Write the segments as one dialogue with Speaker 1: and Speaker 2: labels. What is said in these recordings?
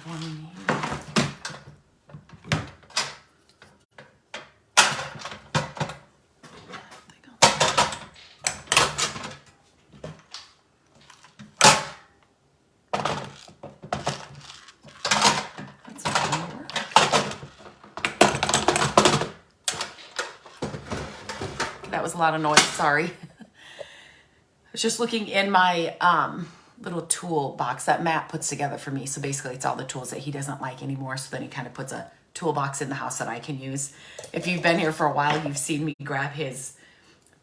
Speaker 1: have one in here. That's not gonna work. That was a lot of noise, sorry. I was just looking in my little tool box that Matt puts together for me. So basically it's all the tools that he doesn't like anymore. So then he kind of puts a toolbox in the house that I can use. If you've been here for a while, you've seen me grab his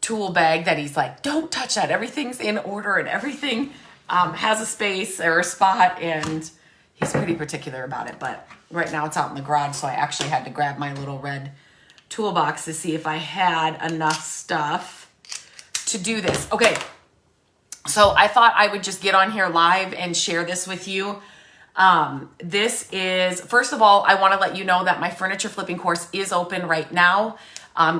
Speaker 1: tool bag that he's like, don't touch that. Everything's in order and everything has a space or a spot, and he's pretty particular about it. But right now it's out in the garage. So I actually had to grab my little red toolbox to see if I had enough stuff to do this. Okay. So I thought I would just get on here live and share this with you. This is, first of all, I want to let you know that my furniture flipping course is open right now.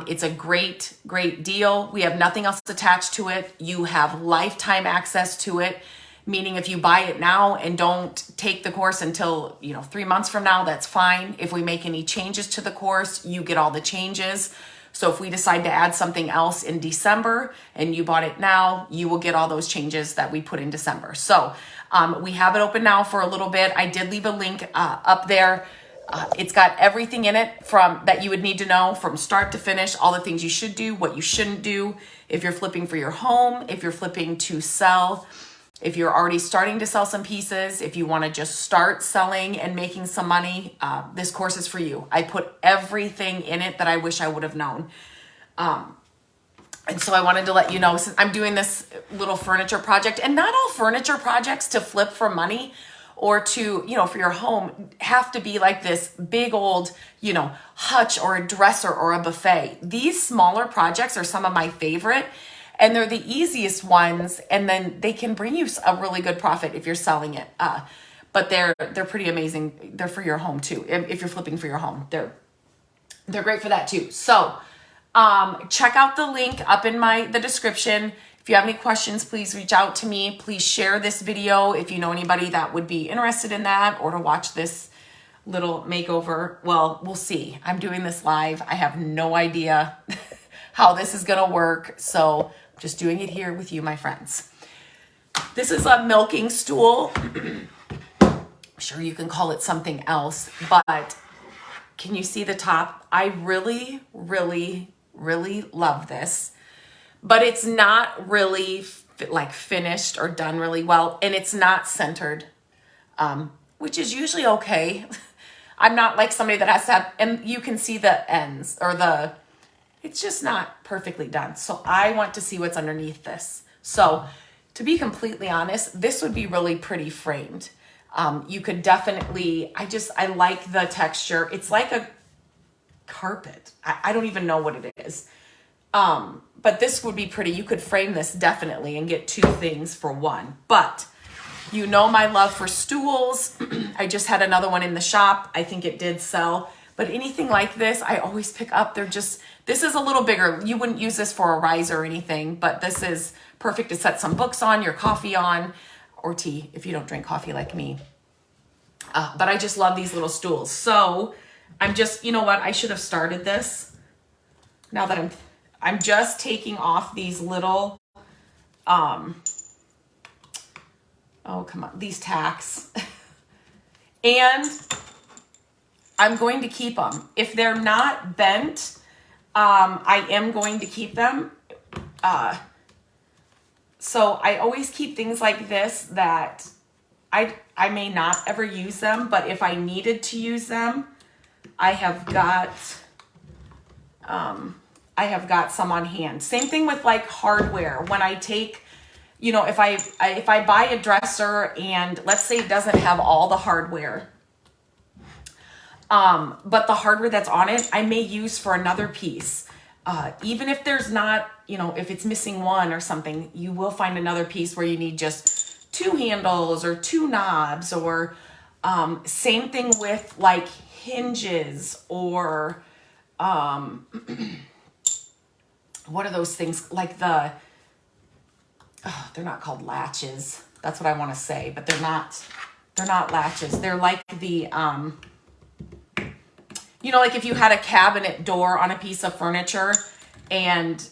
Speaker 1: It's a great, great deal. We have nothing else attached to it. You have lifetime access to it, meaning if you buy it now and don't take the course until, 3 months from now, that's fine. If we make any changes to the course, you get all the changes. So if we decide to add something else in December and you bought it now, you will get all those changes that we put in December. So we have it open now for a little bit. I did leave a link up there. It's got everything in it from that you would need to know from start to finish, all the things you should do, what you shouldn't do. If you're flipping for your home, if you're flipping to sell, if you're already starting to sell some pieces, if you want to just start selling and making some money, this course is for you. I put everything in it that I wish I would have known. And so I wanted to let you know, since I'm doing this little furniture project, and not all furniture projects to flip for money or to, for your home have to be like this big old, hutch or a dresser or a buffet. These smaller projects are some of my favorite. And they're the easiest ones, and then they can bring you a really good profit if you're selling it. But they're pretty amazing. They're for your home too. If you're flipping for your home, they're great for that too. So check out the link up in the description. If you have any questions, please reach out to me. Please share this video if you know anybody that would be interested in that or to watch this little makeover. Well, we'll see. I'm doing this live. I have no idea how this is gonna work, so just doing it here with you, my friends. This is a milking stool. I'm sure you can call it something else, but can you see the top? I really, really, really love this, but it's not really like finished or done really well, and it's not centered, which is usually okay. I'm not like somebody that has to have, and you can see the ends or it's just not perfectly done. So I want to see what's underneath this. So to be completely honest, this would be really pretty framed. You could definitely, I like the texture. It's like a carpet. I don't even know what it is. But this would be pretty. You could frame this definitely and get two things for one. But you know my love for stools. I just had another one in the shop. I think it did sell. But anything like this, I always pick up. This is a little bigger. You wouldn't use this for a riser or anything, but this is perfect to set some books on, your coffee on, or tea if you don't drink coffee like me. But I just love these little stools. So I'm just, you know what? I should have started this. Now that I'm just taking off these little, oh, come on, these tacks. And I'm going to keep them. If they're not bent, I am going to keep them. So I always keep things like this that I may not ever use them, but if I needed to use them, I have got some on hand. Same thing with like hardware. When I take, if I buy a dresser and let's say it doesn't have all the hardware, but the hardware that's on it, I may use for another piece. Even if there's not, if it's missing one or something, you will find another piece where you need just 2 handles or 2 knobs, or same thing with like hinges or what are those things? Like they're not called latches. That's what I want to say, but they're they're not latches. They're like the, you know, like if you had a cabinet door on a piece of furniture and,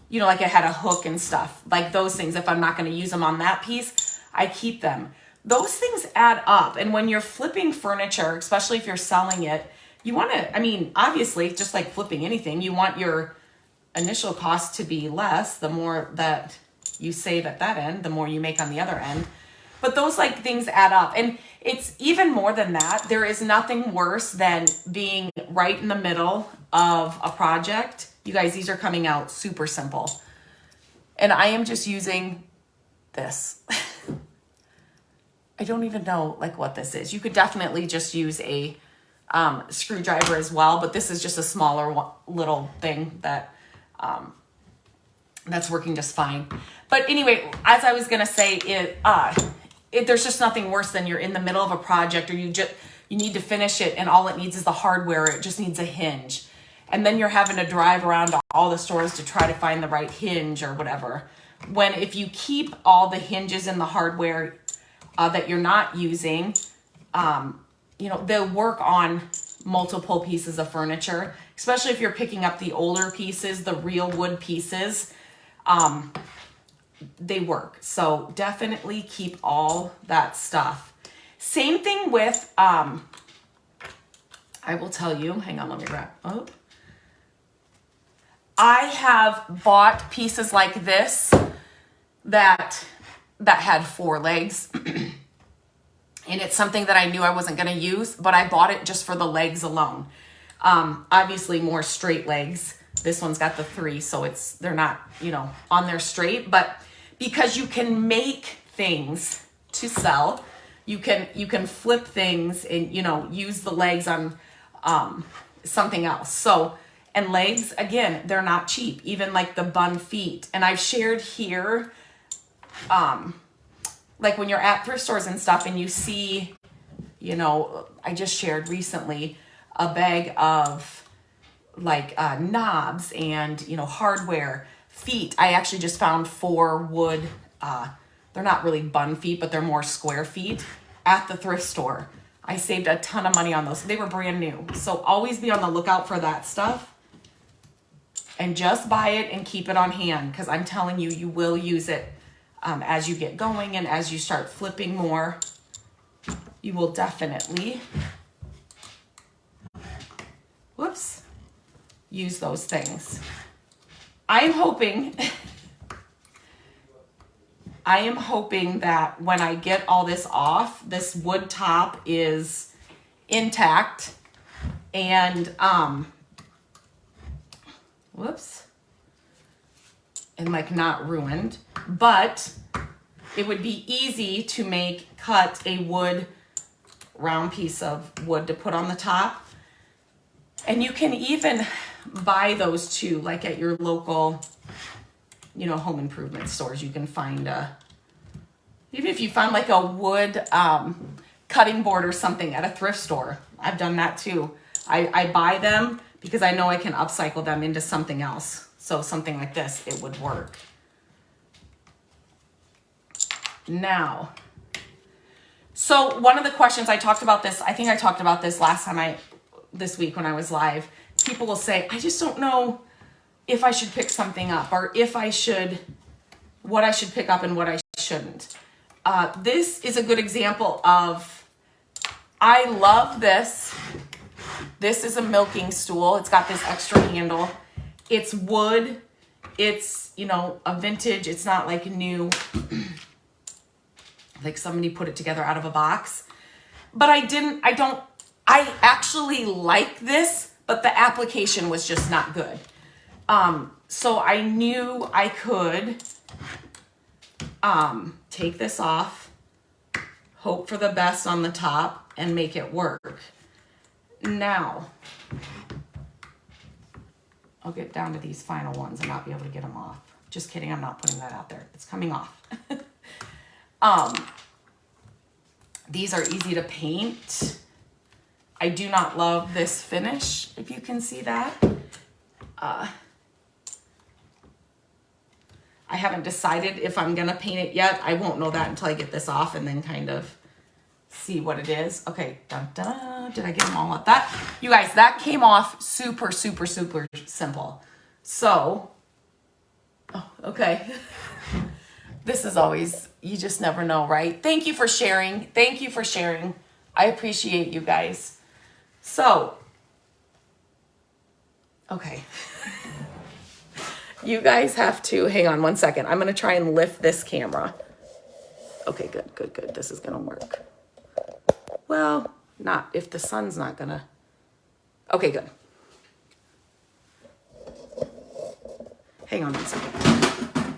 Speaker 1: you know, like it had a hook and stuff, like those things. If I'm not going to use them on that piece, I keep them. Those things add up. And when you're flipping furniture, especially if you're selling it, you want to, I mean, obviously, just like flipping anything, you want your initial cost to be less. The more that you save at that end, the more you make on the other end. But those like things add up. And it's even more than that. There is nothing worse than being right in the middle of a project. You guys, these are coming out super simple. And I am just using this. I don't even know like what this is. You could definitely just use a screwdriver as well, but this is just a smaller little thing that that's working just fine. But anyway, as I was gonna say, there's just nothing worse than you're in the middle of a project, or you need to finish it, and all it needs is the hardware. It just needs a hinge, and then you're having to drive around to all the stores to try to find the right hinge or whatever. When if you keep all the hinges and the hardware that you're not using, you know, they'll work on multiple pieces of furniture, especially if you're picking up the older pieces, the real wood pieces, they work. So definitely keep all that stuff. Same thing with, I will tell you, hang on, let me wrap up. I have bought pieces like this that had 4 legs. And it's something that I knew I wasn't going to use, but I bought it just for the legs alone. Obviously more straight legs. This one's got the 3, so they're not, you know, on there straight, but because you can make things to sell, you can flip things and, you know, use the legs on something else. So, and legs, again, they're not cheap, even like the bun feet. And I've shared here, like when you're at thrift stores and stuff and you see, you know, I just shared recently a bag of like knobs and, you know, hardware, feet. I actually just found 4 wood, they're not really bun feet, but they're more square feet at the thrift store. I saved a ton of money on those. They were brand new. So always be on the lookout for that stuff. And just buy it and keep it on hand, because I'm telling you, you will use it as you get going and as you start flipping more. You will definitely, use those things. I am hoping that when I get all this off, this wood top is intact and and like not ruined, but it would be easy to cut a wood, round piece of wood to put on the top. And you can even buy those too, like at your local, you know, home improvement stores. You can find even if you find like a wood cutting board or something at a thrift store. I've done that too. I buy them because I know I can upcycle them into something else. So something like this, it would work. Now, so one of the questions, I talked about this, I think I talked about this this week when I was live. People will say, I just don't know if I should pick something up, or what I should pick up and what I shouldn't. This is a good example of, I love this. This is a milking stool. It's got this extra handle. It's wood. It's, you know, a vintage. It's not like new, like somebody put it together out of a box. But I actually like this, but the application was just not good. So I knew I could take this off, hope for the best on the top, and make it work. Now, I'll get down to these final ones and not be able to get them off. Just kidding, I'm not putting that out there. It's coming off. These are easy to paint. I do not love this finish, if you can see that. I haven't decided if I'm gonna paint it yet. I won't know that until I get this off and then kind of see what it is. Okay, dun, dun. Did I get them all up? That, you guys, that came off super, super, super simple. So, oh, okay. This is always, you just never know, right? Thank you for sharing. Thank you for sharing. I appreciate you guys. So, okay. You guys have to, hang on one second. I'm going to try and lift this camera. Okay, good, good, good. This is going to work. Well, not if the sun's not going to. Okay, good. Hang on one second.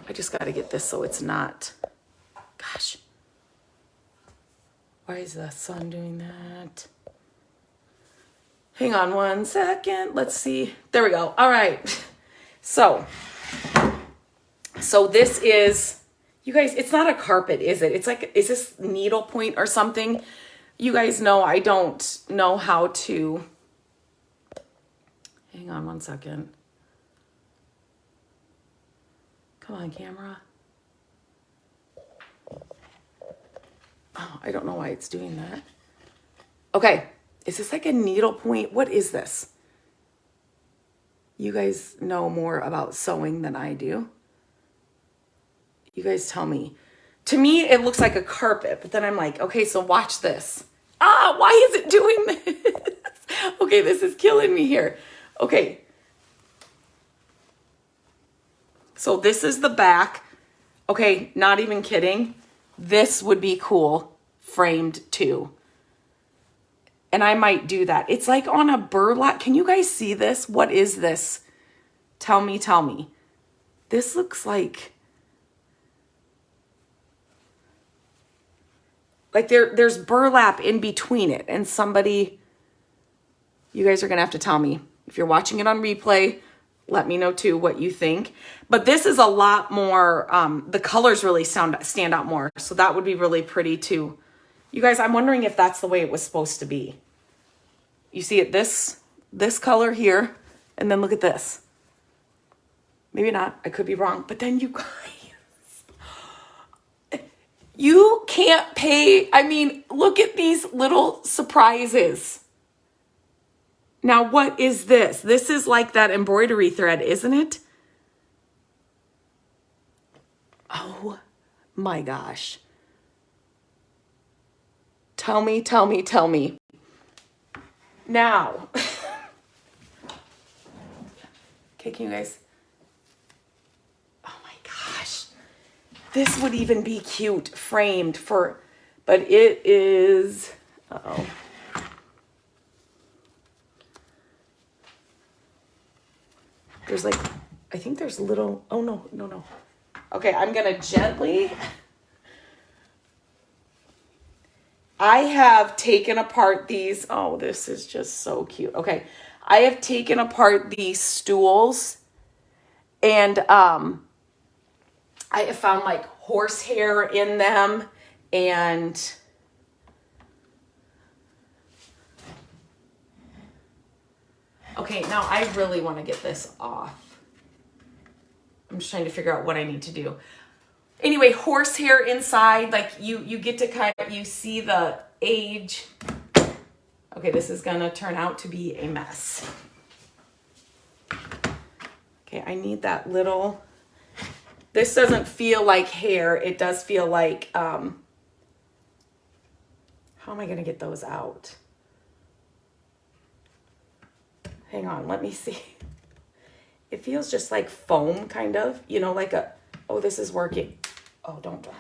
Speaker 1: I just got to get this so it's not. Gosh. Why is the sun doing that? Hang on one second. Let's see. There we go. All right. So this is, you guys, it's not a carpet, is it? It's like, is this needlepoint or something? You guys know I don't know how to, hang on one second. Come on, camera. Oh, I don't know why it's doing that. Okay, is this like a needlepoint? What is this? You guys know more about sewing than I do. You guys tell me. To me, it looks like a carpet, but then I'm like, okay, so watch this. Ah, why is it doing this? Okay, this is killing me here. Okay. So this is the back. Okay, not even kidding. This would be cool, framed too. And I might do that. It's like on a burlap. Can you guys see this? What is this? Tell me, tell me. This looks like there's burlap in between it. And somebody, you guys are going to have to tell me. If you're watching it on replay, let me know too what you think. But this is a lot more, the colors really stand out more. So that would be really pretty too. You guys, I'm wondering if that's the way it was supposed to be. You see it, this color here, and then look at this. Maybe not, I could be wrong, but then you guys, you can't pay, I mean, look at these little surprises. Now, what is this? This is like that embroidery thread, isn't it? Oh my gosh. Tell me, tell me, tell me. Now, okay, can you guys, oh my gosh, this would even be cute framed for, but it is, uh-oh. There's like, I think there's little, oh no, no, no. Okay, I'm gonna gently, I have taken apart these, oh, this is just so cute. Okay, I have taken apart these stools and I have found like horsehair in them and okay, now I really want to get this off. I'm just trying to figure out what I need to do. Anyway, horsehair inside, like you get to kind of, you see the age. Okay, this is gonna turn out to be a mess. Okay, I need that little, this doesn't feel like hair. It does feel like, how am I gonna get those out? Hang on, let me see. It feels just like foam, kind of, you know, like a, oh, this is working. Oh, don't drop.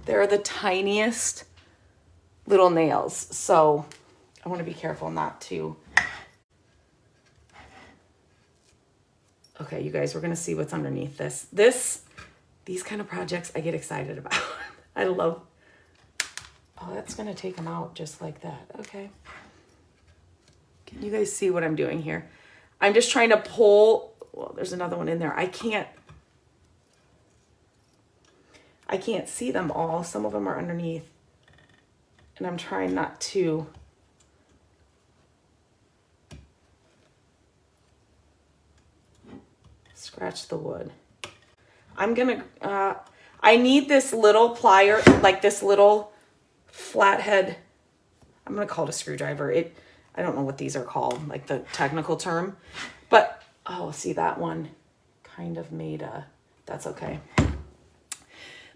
Speaker 1: They're the tiniest little nails. So I want to be careful not to. Okay, you guys, we're going to see what's underneath this. These kind of projects I get excited about. I love, oh, that's going to take them out just like that. Okay. Can you guys see what I'm doing here? I'm just trying to pull, well, there's another one in there. I can't see them all. Some of them are underneath. And I'm trying not to. Scratch the wood. I'm gonna, I need this little plier, like this little flathead, I'm gonna call it a screwdriver. I don't know what these are called, like the technical term, but, oh, see that one kind of made that's okay.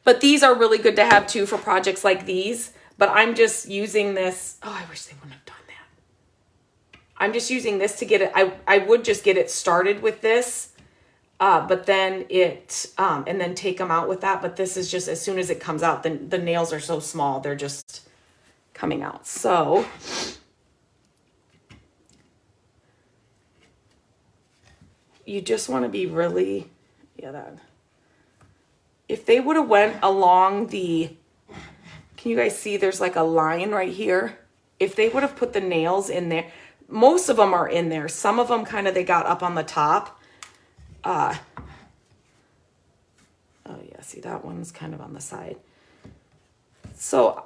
Speaker 1: But these are really good to have too for projects like these, but I'm just using this, oh, I wish they wouldn't have done that. I'm just using this to get it, I would just get it started with this, but then and then take them out with that. But this is just, as soon as it comes out, the nails are so small, they're just coming out. So you just want to be really, if they would have went along can you guys see there's like a line right here? If they would have put the nails in there, most of them are in there. Some of them they got up on the top. Oh yeah, see that one's kind of on the side. So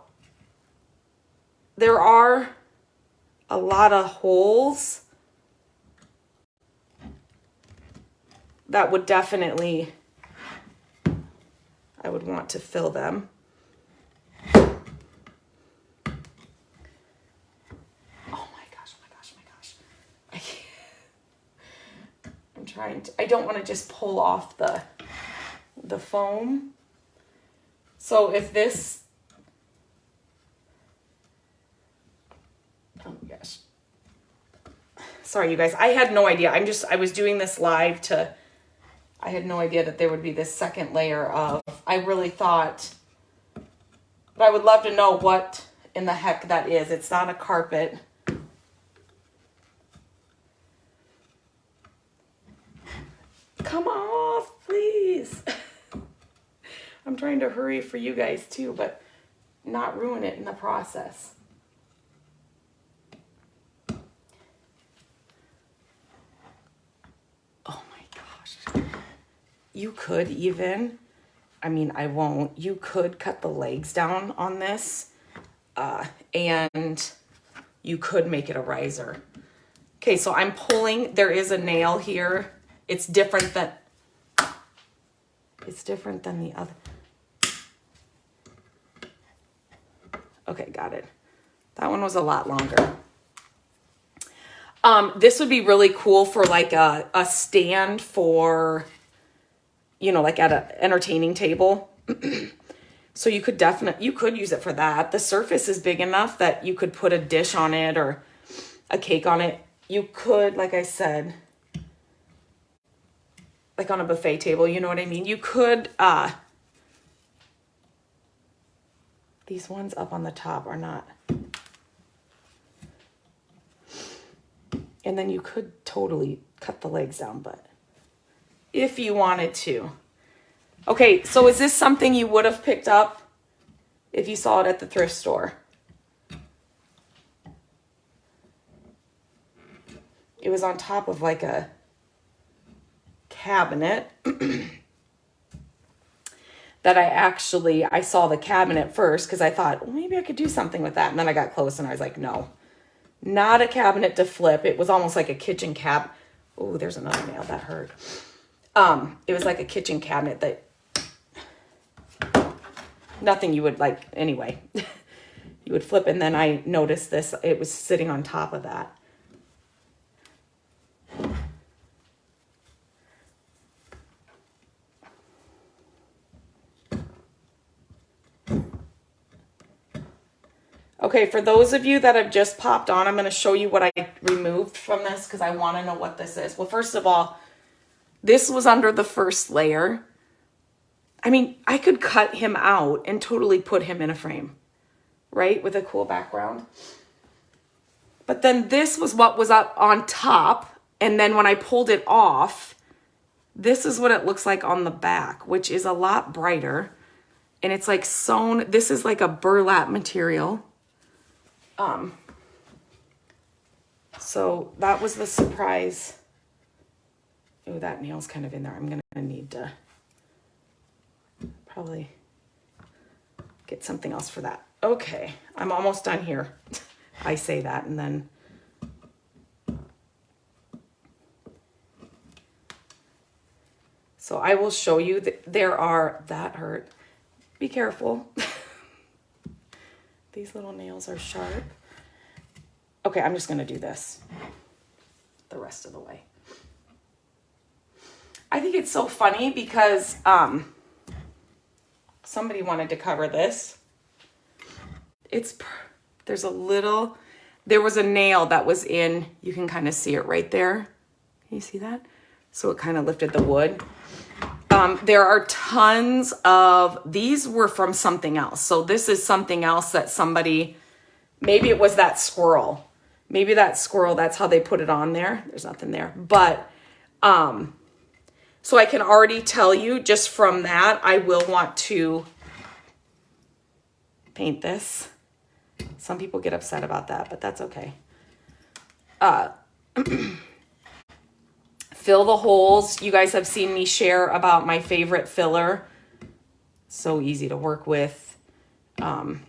Speaker 1: there are a lot of holes that would definitely, I would want to fill them. Oh my gosh. I can't. I'm trying to, I don't want to just pull off the foam. So if this, oh my gosh. Sorry, you guys, I had no idea. I was doing this live I had no idea that there would be this second layer of, I really thought, but I would love to know what in the heck that is. It's not a carpet. Come off, please. I'm trying to hurry for you guys too, but not ruin it in the process. Oh my gosh. You could even, I mean, I won't, you could cut the legs down on this, and you could make it a riser. Okay, so I'm pulling, there is a nail here. It's different than the other. Okay, got it. That one was a lot longer. This would be really cool for like a stand for, like at an entertaining table. So you could use it for that. The surface is big enough that you could put a dish on it or a cake on it. You could, like I said, like on a buffet table, you know what I mean? You could, these ones up on the top are not. And then you could totally cut the legs down, but if you wanted to. Okay, so is this something you would have picked up if you saw it at the thrift store? It was on top of like a cabinet that I saw the cabinet first because I thought, well, maybe I could do something with that. And then I got close and I was like, no, not a cabinet to flip. It was almost like a kitchen cabinet. Oh, there's another nail that hurt. It was like a kitchen cabinet that nothing you would like anyway. You would flip, and then I noticed this. It was sitting on top of that. Okay, for those of you that have just popped on, I'm going to show you what I removed from this because I want to know what this is. Well, first of all, this was under the first layer. I mean, I could cut him out and totally put him in a frame, right? With a cool background. But then this was what was up on top. And then when I pulled it off, this is what it looks like on the back, which is a lot brighter. And it's like sewn. This is like a burlap material. So that was the surprise. Oh, that nail's kind of in there. I'm going to need to probably get something else for that. Okay, I'm almost done here. I say that and then. So So I will show you that that hurt. Be careful. These little nails are sharp. Okay, I'm just gonna do this the rest of the way. I think it's so funny because somebody wanted to cover this. There was a nail that was in, you can kind of see it right there. Can you see that? So it kind of lifted the wood. There are tons of, these were from something else. So this is something else that somebody, maybe it was that squirrel. Maybe that squirrel, that's how they put it on there. There's nothing there. But, so I can already tell you just from that, I will want to paint this. Some people get upset about that, but that's okay. Fill the holes. You guys have seen me share about my favorite filler. So easy to work with. Then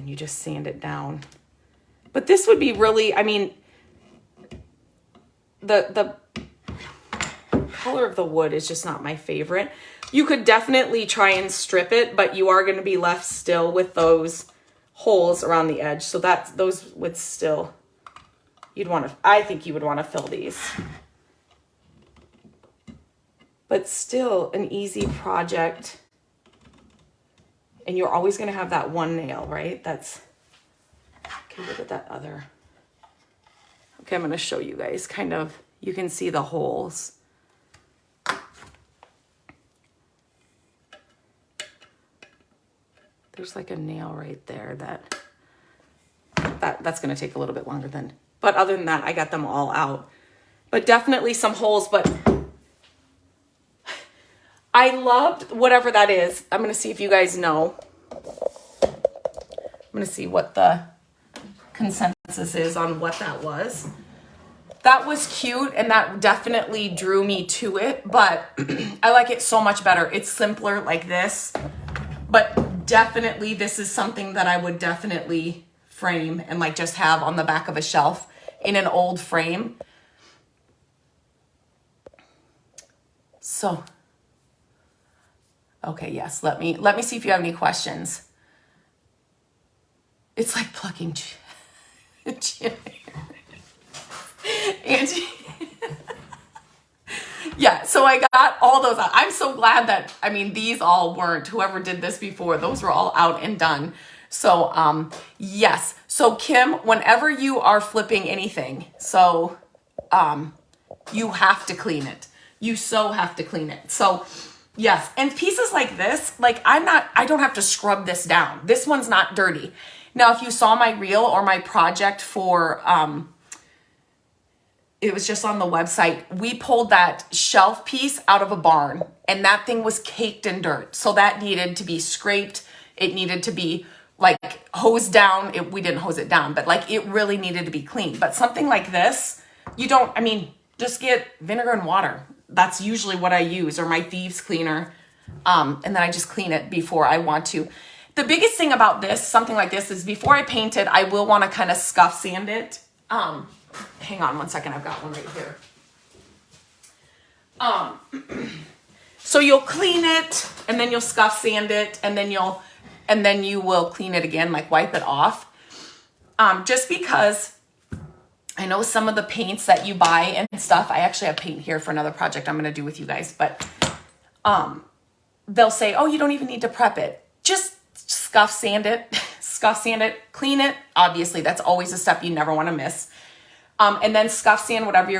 Speaker 1: you just sand it down. But this would be really, I mean, the color of the wood is just not my favorite. You could definitely try and strip it, but you are going to be left still with those holes around the edge. So those would still, I think you would want to fill these. But still an easy project. And you're always going to have that one nail, right? Okay, look at that other. Okay, I'm going to show you guys kind of, you can see the holes. There's like a nail right there that's going to take a little bit longer than, but other than that, I got them all out. But definitely some holes, but I loved whatever that is. I'm going to see if you guys know. I'm going to see what the consensus is on what that was. That was cute, and that definitely drew me to it, but I like it so much better. It's simpler like this, but definitely this is something that I would definitely frame and like just have on the back of a shelf in an old frame. So, okay, yes, let me see if you have any questions. It's like plucking Angie. Yeah, so I got all those out. I'm so glad that, I mean, these all weren't, whoever did this before, those were all out and done. So, yes. So Kim, whenever you are flipping anything, so, you have to clean it. You so have to clean it. So yes. And pieces like this, like I don't have to scrub this down. This one's not dirty. Now, if you saw my reel or my project for, it was just on the website, we pulled that shelf piece out of a barn and that thing was caked in dirt. So that needed to be scraped. It needed to be like hosed down. We didn't hose it down, but like it really needed to be cleaned. But something like this, just get vinegar and water. That's usually what I use, or my thieves cleaner. And then I just clean it before I want to. The biggest thing about this, something like this, is before I paint it, I will want to kind of scuff sand it. Hang on one second. I've got one right here. So you'll clean it and then you'll scuff sand it and then you will clean it again, like wipe it off. Just because I know some of the paints that you buy and stuff, I actually have paint here for another project I'm going to do with you guys, but, they'll say, oh, you don't even need to prep it. Just scuff sand it, clean it. Obviously that's always a step you never want to miss. And then scuff sand whatever you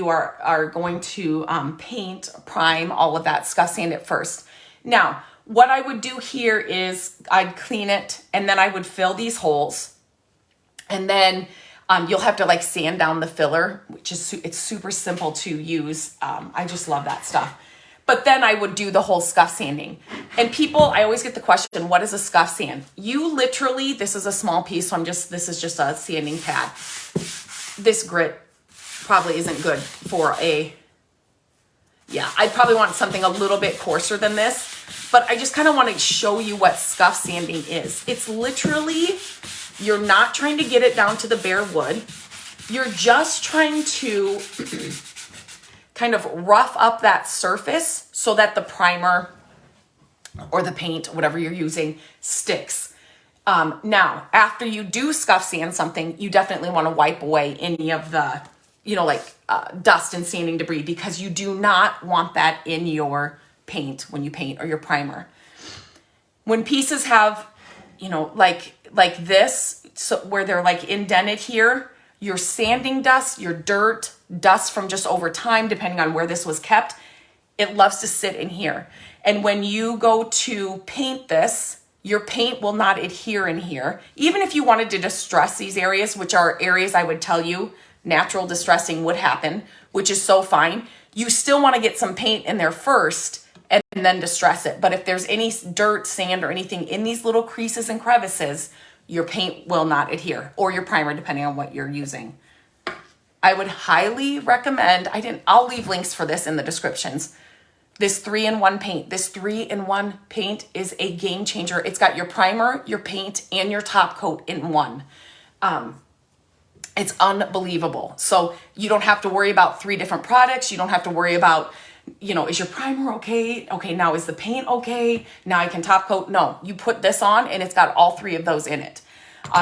Speaker 1: are going to paint, prime, all of that, scuff sand it first. Now, what I would do here is I'd clean it and then I would fill these holes. And then you'll have to like sand down the filler, which is it's super simple to use. I just love that stuff. But then I would do the whole scuff sanding. And people, I always get the question, what is a scuff sand? You literally, this is a small piece, so this is just a sanding pad. This grit probably isn't good for I'd probably want something a little bit coarser than this, but I just kind of want to show you what scuff sanding is. It's literally, you're not trying to get it down to the bare wood. You're just trying to kind of rough up that surface so that the primer or the paint, whatever you're using, sticks. Now, after you do scuff sand something, you definitely want to wipe away any of the, dust and sanding debris, because you do not want that in your paint when you paint, or your primer. When pieces have, like this, so where they're like indented here, your sanding dust, your dirt, dust from just over time, depending on where this was kept, it loves to sit in here. And when you go to paint this, your paint will not adhere in here. Even if you wanted to distress these areas, which are areas I would tell you natural distressing would happen, which is so fine, you still want to get some paint in there first and then distress it. But if there's any dirt, sand, or anything in these little creases and crevices, your paint will not adhere, or your primer, depending on what you're using. I would highly recommend, I'll leave links for this in the descriptions, this 3-in-1 paint. This 3-in-1 paint is a game changer. It's got your primer, your paint, and your top coat in one. It's unbelievable. So you don't have to worry about 3 different products. You don't have to worry about, is your primer okay? Okay, now is the paint okay? Now I can top coat. No, you put this on and it's got all 3 of those in it.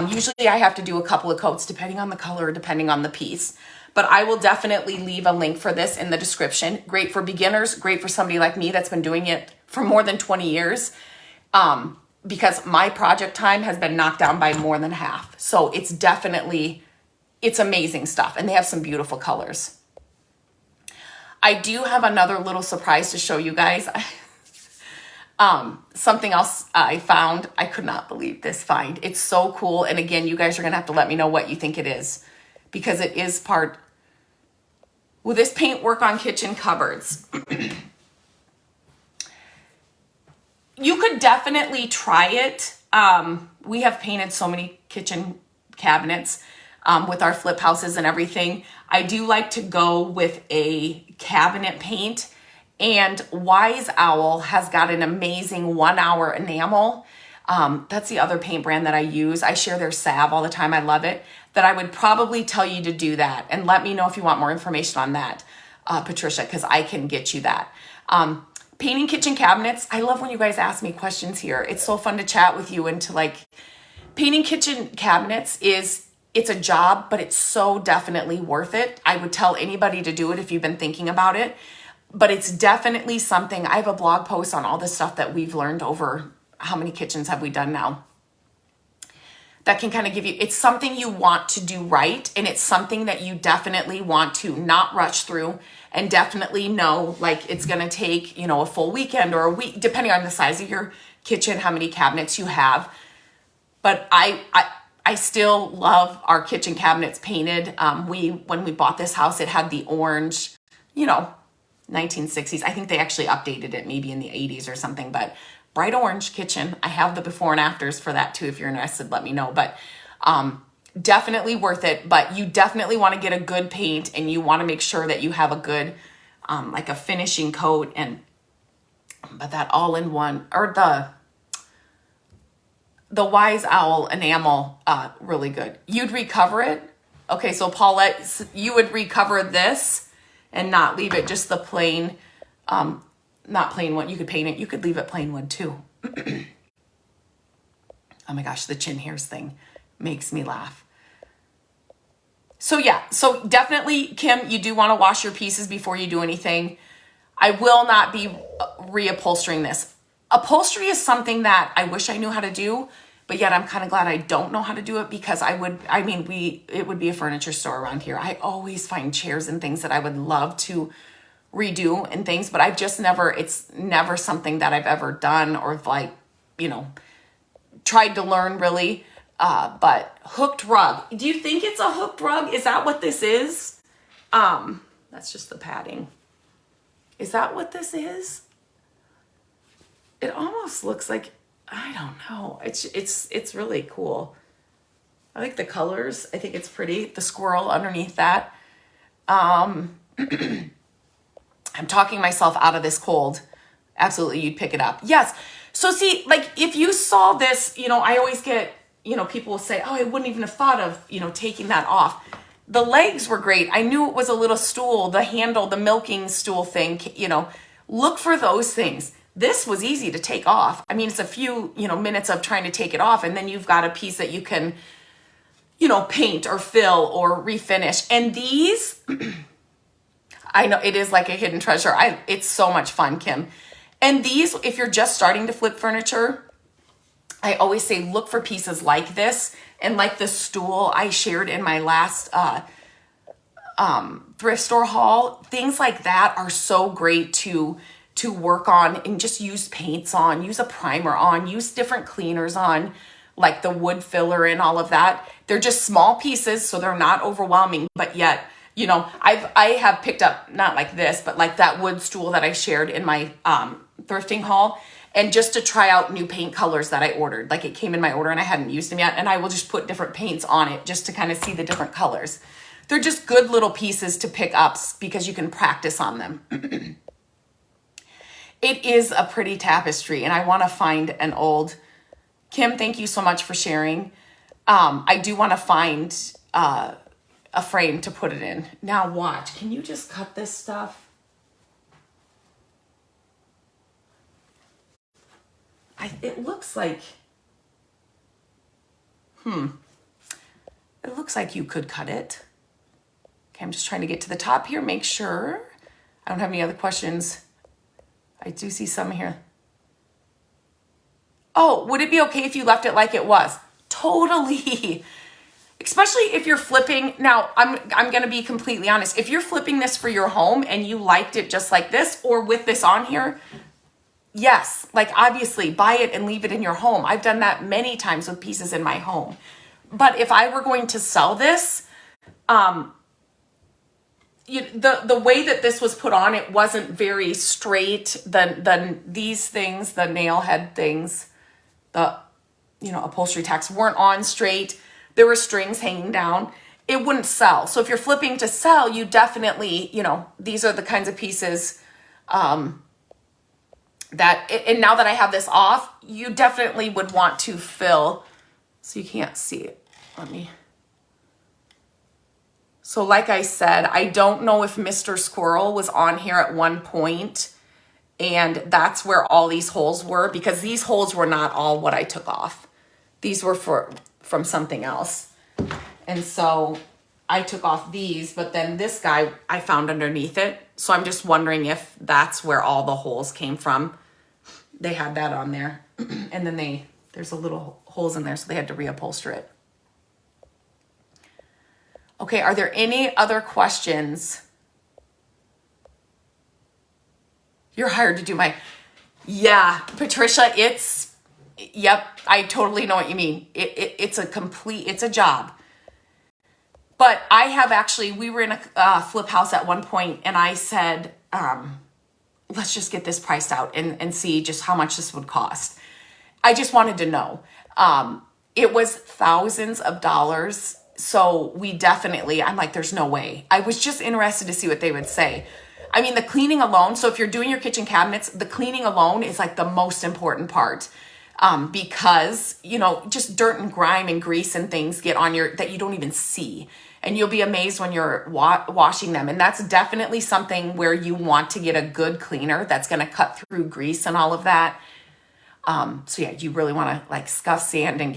Speaker 1: Usually I have to do a couple of coats depending on the color, depending on the piece. But I will definitely leave a link for this in the description. Great for beginners, great for somebody like me that's been doing it for more than 20 years. Because my project time has been knocked down by more than half. So it's amazing stuff. And they have some beautiful colors. I do have another little surprise to show you guys. Something else I found. I could not believe this find. It's so cool. And again, you guys are going to have to let me know what you think it is, because it is part. Will this paint work on kitchen cupboards? You could definitely try it. We have painted so many kitchen cabinets with our flip houses and everything. I do like to go with a cabinet paint, and Wise Owl has got an amazing 1-hour enamel. That's the other paint brand that I use. I share their salve all the time. I love it. That I would probably tell you to do that. And let me know if you want more information on that, Patricia, because I can get you that. Painting kitchen cabinets. I love when you guys ask me questions here. It's so fun to chat with you, and to painting kitchen cabinets it's a job, but it's so definitely worth it. I would tell anybody to do it if you've been thinking about it, but it's definitely something. I have a blog post on all the stuff that we've learned over, how many kitchens have we done now? That can kind of give you, it's something you want to do right. And it's something that you definitely want to not rush through, and definitely know it's going to take, a full weekend or a week, depending on the size of your kitchen, how many cabinets you have. But I still love our kitchen cabinets painted. When we bought this house, it had the orange, 1960s. I think they actually updated it maybe in the 80s or something, but bright orange kitchen. I have the before and afters for that too. If you're interested, let me know. But definitely worth it. But you definitely want to get a good paint, and you want to make sure that you have a good, a finishing coat, but that all-in-one, or the Wise Owl enamel, really good. You'd recover it. Okay, so Paulette, you would recover this and not leave it just the plain, not plain wood. You could paint it. You could leave it plain wood too. Oh my gosh, the chin hairs thing makes me laugh. So yeah, so definitely, Kim, you do want to wash your pieces before you do anything. I will not be reupholstering this. Upholstery is something that I wish I knew how to do, but yet I'm kind of glad I don't know how to do it, because it would be a furniture store around here. I always find chairs and things that I would love to redo and things, but it's never something that I've ever done or tried to learn really. But hooked rug. Do you think it's a hooked rug? Is that what this is? That's just the padding. Is that what this is? It almost looks like, I don't know. It's really cool. I like the colors. I think it's pretty. The squirrel underneath that. I'm talking myself out of this cold. Absolutely, you'd pick it up. Yes. So see, if you saw this, I always get, people will say, oh, I wouldn't even have thought of, taking that off. The legs were great. I knew it was a little stool, the handle, the milking stool thing, you know, look for those things. This was easy to take off. I mean, it's a few, you know, minutes of trying to take it off, and then you've got a piece that you can, you know, paint or fill or refinish. And these, I know it is like a hidden treasure. It's so much fun, Kim. And these, if you're just starting to flip furniture, I always say look for pieces like this, and like the stool I shared in my last thrift store haul. Things like that are so great to work on and just use paints on, use a primer on, use different cleaners on, like the wood filler and all of that. They're just small pieces, so they're not overwhelming, but yet, you know, I have picked up, not like this, but like that wood stool that I shared in my thrifting haul. And just to try out new paint colors that I ordered. Like it came in my order and I hadn't used them yet. And I will just put different paints on it just to kind of see the different colors. They're just good little pieces to pick up because you can practice on them. It is a pretty tapestry, and I want to find an old... Kim, thank you so much for sharing. I do want to find a frame to put it in. Now watch. Can you just cut this stuff? It looks like, it looks like you could cut it. Okay, I'm just trying to get to the top here, make sure. I don't have any other questions. I do see some here. Oh, would it be okay if you left it like it was? Totally. Especially if you're flipping. Now, I'm going to be completely honest. If you're flipping this for your home and you liked it just like this or with this on here, yes, like obviously buy it and leave it in your home. I've done that many times with pieces in my home. But if I were going to sell this, the way that this was put on, it wasn't very straight. These things, the nail head things, the, you know, upholstery tacks weren't on straight. There were strings hanging down. It wouldn't sell. So if you're flipping to sell, you definitely, you know, these are the kinds of pieces, and now that I have this off, you definitely would want to fill, so you can't see it. So like I said, I don't know if Mr. Squirrel was on here at one point, and that's where all these holes were, because these holes were not all what I took off. These were from something else. And so I took off these, but then this guy I found underneath it. So I'm just wondering if that's where all the holes came from. They had that on there, and then there's a little holes in there, so they had to reupholster it. Okay, are there any other questions? You're hired to do yeah, Patricia, yep, I totally know what you mean. It's a job. But I have actually, we were in a flip house at one point, and I said, let's just get this priced out and see just how much this would cost. I just wanted to know. It was thousands of dollars. So we definitely, I'm like, there's no way. I was just interested to see what they would say. I mean, the cleaning alone. So if you're doing your kitchen cabinets, the cleaning alone is like the most important part. Because, you know, just dirt and grime and grease and things get on that you don't even see. And you'll be amazed when you're washing them. And that's definitely something where you want to get a good cleaner that's going to cut through grease and all of that. So yeah, you really want to like scuff sand and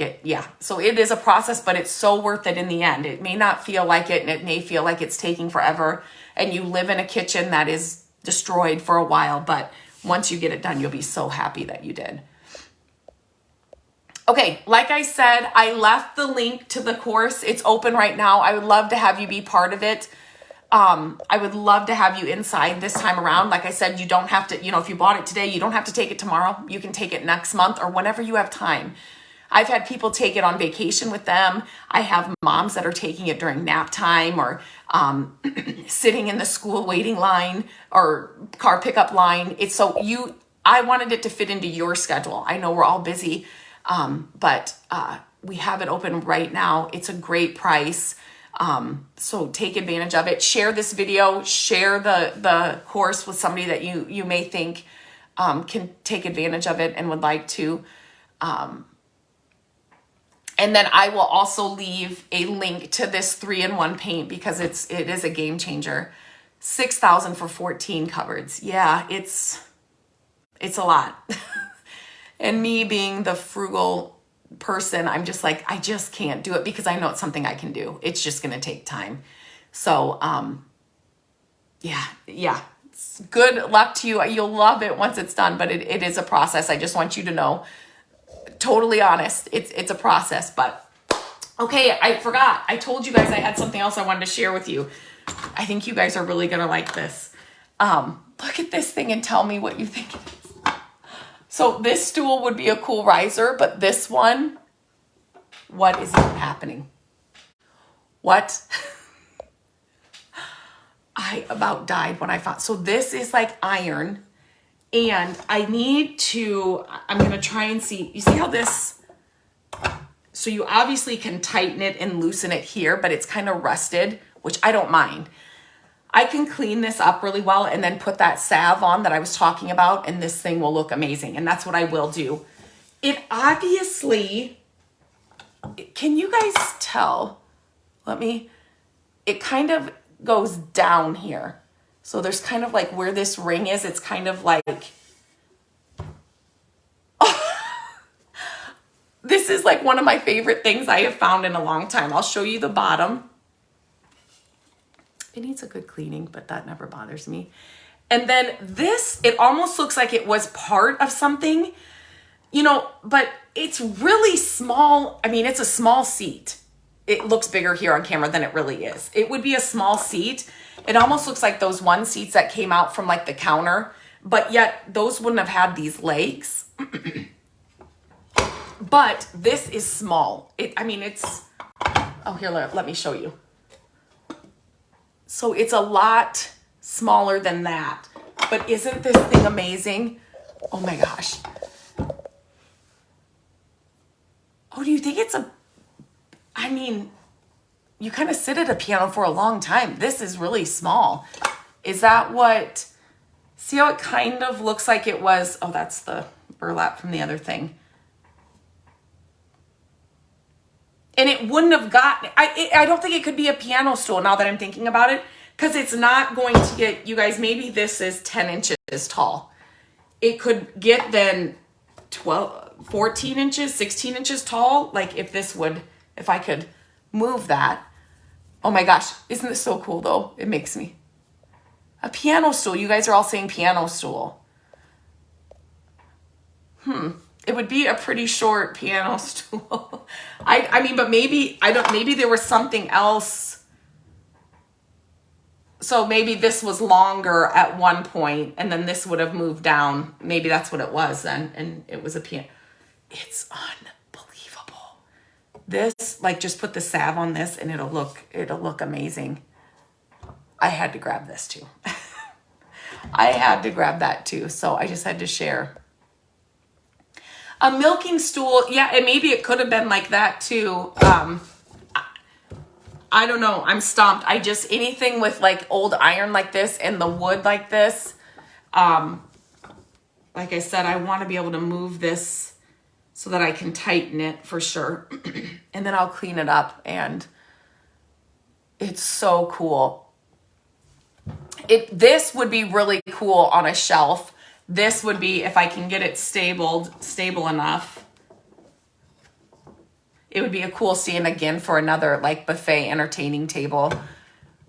Speaker 1: so it is a process, but it's so worth it in the end. It may not feel like it, and it may feel like it's taking forever, and you live in a kitchen that is destroyed for a while, but once you get it done, you'll be so happy that you did. Okay, like I said, I left the link to the course. It's open right now. I would love to have you be part of it. I would love to have you inside this time around. Like I said, you don't have to, you know, if you bought it today, you don't have to take it tomorrow. You can take it next month or whenever you have time. I've had people take it on vacation with them. I have moms that are taking it during nap time or sitting in the school waiting line or car pickup line. I wanted it to fit into your schedule. I know we're all busy, but we have it open right now. It's a great price. So take advantage of it. Share this video, share the course with somebody that you may think can take advantage of it and would like to. And then I will also leave a link to this 3-in-1 paint because it is a game changer. $6,000 for 14 cupboards. Yeah, it's a lot. And me being the frugal person, I'm just like, I just can't do it because I know it's something I can do. It's just going to take time. So, yeah. Good luck to you. You'll love it once it's done, but it is a process. I just want you to know, totally honest, it's a process. But okay, I forgot. I told you guys I had something else I wanted to share with you. I think you guys are really going to like this. Look at this thing and tell me what you think it is. So this stool would be a cool riser, but this one, what is even happening? What? I about died when I found. So this is like iron, and I'm going to try and see. You see how this, so you obviously can tighten it and loosen it here, but it's kind of rusted, which I don't mind. I can clean this up really well and then put that salve on that I was talking about, and this thing will look amazing. And that's what I will do. It obviously, can you guys tell? It kind of goes down here. So there's kind of like where this ring is, it's kind of like, this is like one of my favorite things I have found in a long time. I'll show you the bottom. It needs a good cleaning, but that never bothers me. And then this, it almost looks like it was part of something, but it's really small. I mean, it's a small seat. It looks bigger here on camera than it really is. It would be a small seat. It almost looks like those one seats that came out from like the counter, but yet those wouldn't have had these legs. But this is small. Here, let me show you. So it's a lot smaller than that. But isn't this thing amazing? Oh my gosh. Oh, do you think you kind of sit at a piano for a long time. This is really small. Is that what, see how it kind of looks like it was, oh, that's the burlap from the other thing. And it wouldn't have gotten, I don't think it could be a piano stool now that I'm thinking about it, because it's not going to get, you guys, maybe this is 10 inches tall. It could get then 14 inches, 16 inches tall. Like if I could move that. Oh my gosh, isn't this so cool though? It makes me. A piano stool, you guys are all saying piano stool. It would be a pretty short piano stool. But maybe there was something else. So maybe this was longer at one point and then this would have moved down. Maybe that's what it was then. And it was a piano. It's unbelievable. This, just put the salve on this and it'll look amazing. I had to grab this too. I had to grab that too. So I just had to share. A milking stool, yeah, and maybe it could have been like that too. I don't know. I'm stumped. Anything with like old iron like this and the wood like this. Like I said, I want to be able to move this so that I can tighten it for sure. And then I'll clean it up, and it's so cool. This would be really cool on a shelf. This would be, if I can get it stable enough, it would be a cool stand again for another like buffet entertaining table.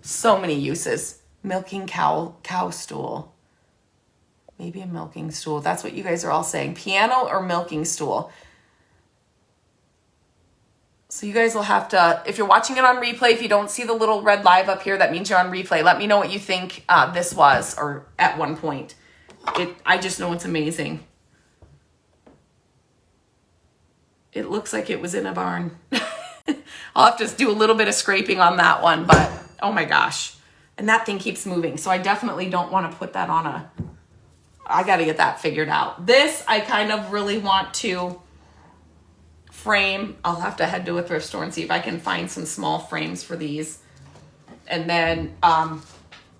Speaker 1: So many uses. Milking cow stool. Maybe a milking stool. That's what you guys are all saying. Piano or milking stool. So you guys will have to, if you're watching it on replay, if you don't see the little red live up here, that means you're on replay. Let me know what you think this was, or at one point. I just know it's amazing. It looks like it was in a barn. I'll have to do a little bit of scraping on that one, but oh my gosh. And that thing keeps moving. So I definitely don't want to put that on I got to get that figured out. This, I kind of really want to frame. I'll have to head to a thrift store and see if I can find some small frames for these. And then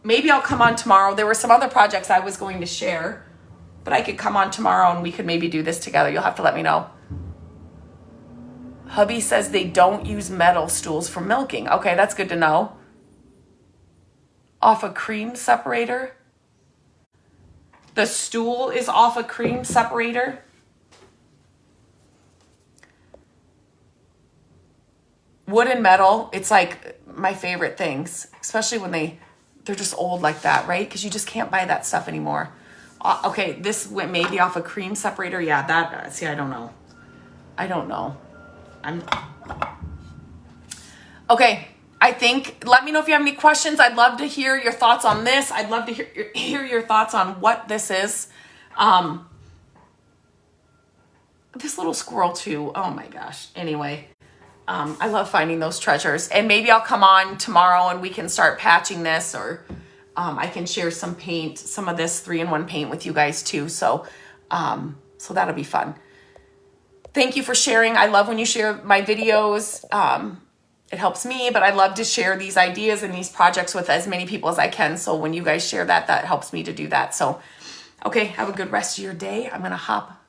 Speaker 1: maybe I'll come on tomorrow. There were some other projects I was going to share, but I could come on tomorrow and we could maybe do this together. You'll have to let me know. Hubby says they don't use metal stools for milking. Okay, that's good to know. Off a cream separator. The stool is off a cream separator. Wood and metal, it's like my favorite things, especially when they're just old like that, right? Because you just can't buy that stuff anymore. Okay, this went maybe off a cream separator. Yeah, that, see, I don't know. I don't know. Okay, I think, let me know if you have any questions. I'd love to hear your thoughts on this. I'd love to hear your thoughts on what this is. This little squirrel too, oh my gosh. Anyway, I love finding those treasures. And maybe I'll come on tomorrow and we can start patching this, or I can share some paint, some of this 3-in-1 paint with you guys too. So that'll be fun. Thank you for sharing. I love when you share my videos. It helps me, but I love to share these ideas and these projects with as many people as I can. So when you guys share that, that helps me to do that. So, okay, have a good rest of your day. I'm going to hop.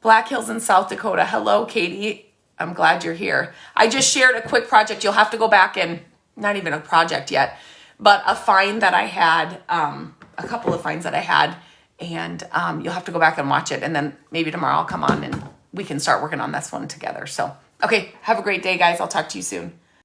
Speaker 1: Black Hills in South Dakota. Hello, Katie. I'm glad you're here. I just shared a quick project. You'll have to go back and, not even a project yet, but a find that I had, a couple of finds that I had, and you'll have to go back and watch it. And then maybe tomorrow I'll come on and we can start working on this one together. So, okay, have a great day, guys. I'll talk to you soon.